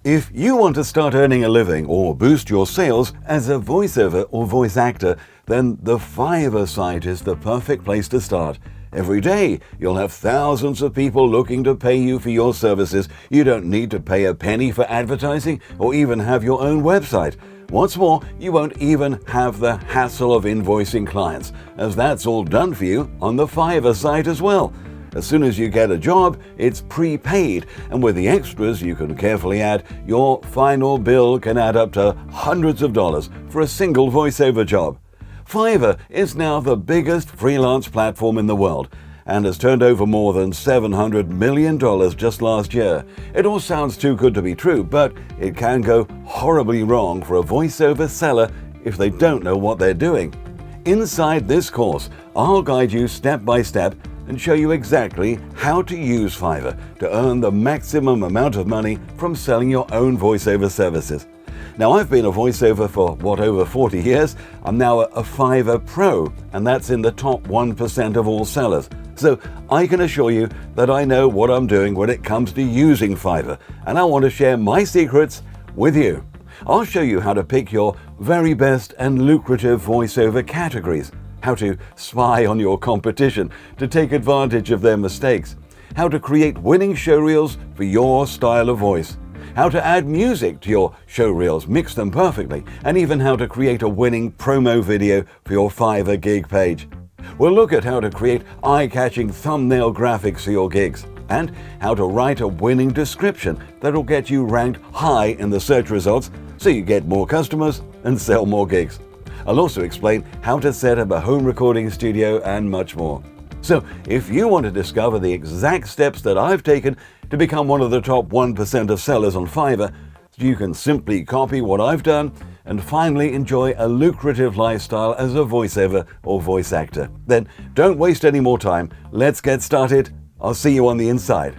If you want to start earning a living or boost your sales as a voiceover or voice actor, then the Fiverr site is the perfect place to start. Every day, you'll have thousands of people looking to pay you for your services. You don't need to pay a penny for advertising or even have your own website. What's more, you won't even have the hassle of invoicing clients, as that's all done for you on the Fiverr site as well. As soon as you get a job, it's prepaid, and with the extras you can carefully add, your final bill can add up to hundreds of dollars for a single voiceover job. Fiverr is now the biggest freelance platform in the world and has turned over more than $700 million just last year. It all sounds too good to be true, but it can go horribly wrong for a voiceover seller if they don't know what they're doing. Inside this course, I'll guide you step by step and show you exactly how to use Fiverr to earn the maximum amount of money from selling your own voiceover services. Now, I've been a voiceover for over 40 years. I'm now a Fiverr Pro, and that's in the top 1% of all sellers. So I can assure you that I know what I'm doing when it comes to using Fiverr, and I want to share my secrets with you. I'll show you how to pick your very best and lucrative voiceover categories, how to spy on your competition to take advantage of their mistakes, how to create winning showreels for your style of voice, how to add music to your showreels, mix them perfectly, and even how to create a winning promo video for your Fiverr gig page. We'll look at how to create eye-catching thumbnail graphics for your gigs, and how to write a winning description that'll get you ranked high in the search results so you get more customers and sell more gigs. I'll also explain how to set up a home recording studio and much more. So if you want to discover the exact steps that I've taken to become one of the top 1% of sellers on Fiverr, you can simply copy what I've done and finally enjoy a lucrative lifestyle as a voiceover or voice actor. Then don't waste any more time. Let's get started. I'll see you on the inside.